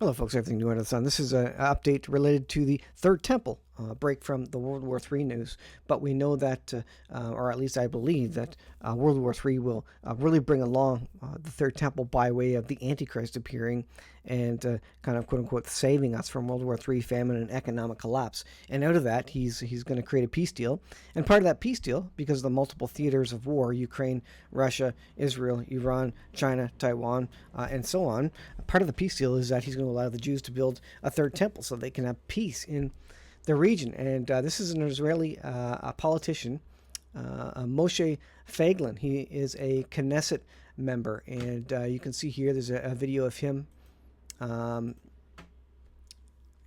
Hello, folks. Everything new under the sun. This is an update related to the Third Temple, break from the World War III news. But we know that, or at least I believe that World War III will really bring along the Third Temple by way of the Antichrist appearing and kind of quote unquote saving us from World War III famine and economic collapse. And out of that, he's going to create a peace deal. And part of that peace deal, because of the multiple theaters of war, Ukraine, Russia, Israel, Iran, China, Taiwan, and so on, part of the peace deal is that he's going to allow the Jews to build a third temple so they can have peace in the region. And this is an Israeli a politician, Moshe Feiglin. He is a Knesset member, and you can see here there's a video of him.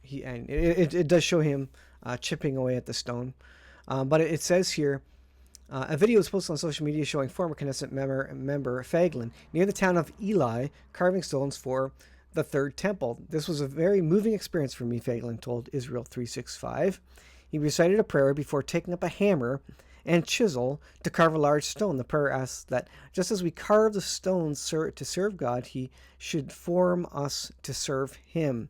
It does show him chipping away at the stone, but it says here. A video was posted on social media showing former Knesset member Feiglin near the town of Eli carving stones for the third temple. This was a very moving experience for me, Feiglin told Israel 365. He recited a prayer before taking up a hammer and chisel to carve a large stone. The prayer asks that just as we carve the stones to serve God, he should form us to serve him.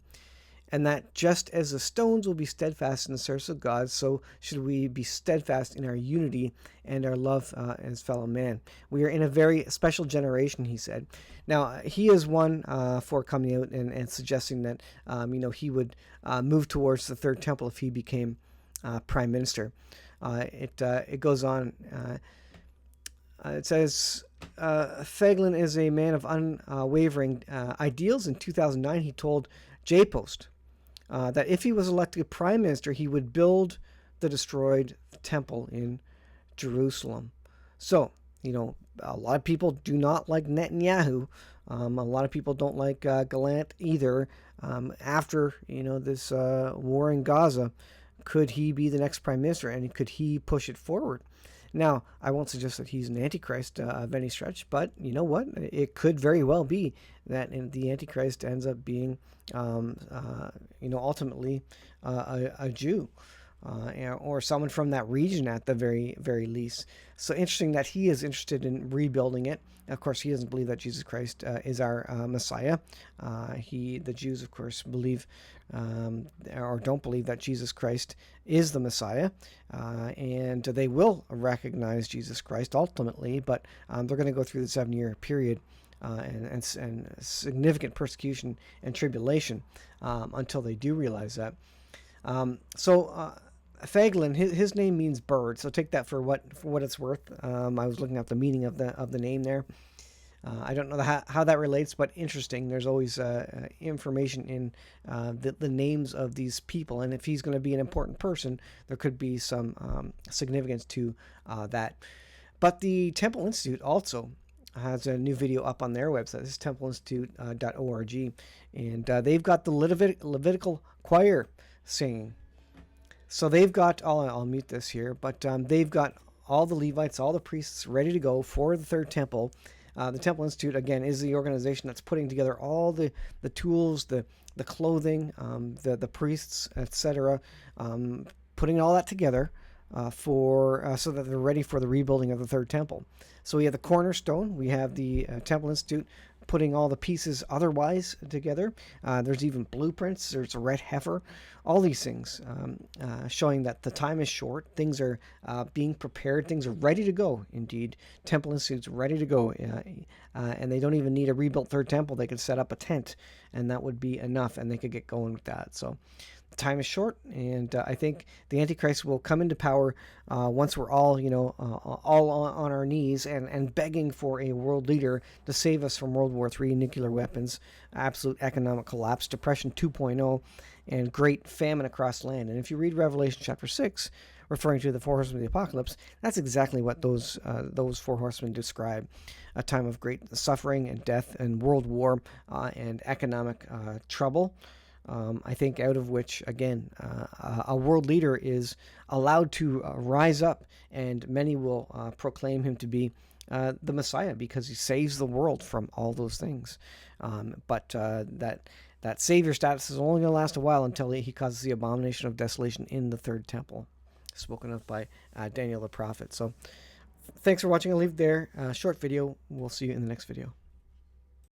And that just as the stones will be steadfast in the service of God, so should we be steadfast in our unity and our love as fellow man. We are in a very special generation, he said. Now, he is one for coming out and suggesting that he would move towards the third temple if he became prime minister. It goes on. It says, Feiglin is a man of unwavering ideals. In 2009, he told JPost that if he was elected prime minister, he would build the destroyed temple in Jerusalem. So, a lot of people do not like Netanyahu. A lot of people don't like Gallant either. After, this war in Gaza, could he be the next prime minister, and could he push it forward? Now, I won't suggest that he's an antichrist of any stretch, but you know what? It could very well be that the antichrist ends up being, ultimately a Jew. Or someone from that region at the very, very least. So interesting that he is interested in rebuilding it. Of course, he doesn't believe that Jesus Christ is our Messiah. The Jews, of course, believe or don't believe that Jesus Christ is the Messiah, and they will recognize Jesus Christ ultimately, but they're going to go through the 7-year period and significant persecution and tribulation until they do realize that. Feiglin, his name means bird, so take that for what it's worth. I was looking at the meaning of the name there. I don't know how that relates, but interesting. There's always information in the names of these people, and if he's going to be an important person, there could be some significance to that. But the Temple Institute also has a new video up on their website. This is templeinstitute.org, and they've got the Levitical choir singing. So they've got, I'll mute this here, but they've got all the Levites, all the priests ready to go for the third temple. The Temple Institute, again, is the organization that's putting together all the tools, the clothing, the priests, etc., putting all that together so that they're ready for the rebuilding of the third temple. So we have the cornerstone, we have the Temple Institute putting all the pieces otherwise together. There's even blueprints, there's a red heifer, all these things showing that the time is short, things are being prepared, things are ready to go. Indeed, Temple Institute's ready to go, and they don't even need a rebuilt third temple. They could set up a tent, and that would be enough, and they could get going with that. So time is short, and I think the Antichrist will come into power once we're all, all on our knees and begging for a world leader to save us from World War III, nuclear weapons, absolute economic collapse, Depression 2.0, and great famine across land. And if you read Revelation chapter 6, referring to the four horsemen of the apocalypse, that's exactly what those four horsemen describe: a time of great suffering and death and world war and economic trouble. I think out of which, again, a world leader is allowed to rise up, and many will proclaim him to be the Messiah because he saves the world from all those things. But that Savior status is only going to last a while until he causes the abomination of desolation in the third temple, spoken of by Daniel the prophet. So thanks for watching. I'll leave it there. Short video. We'll see you in the next video.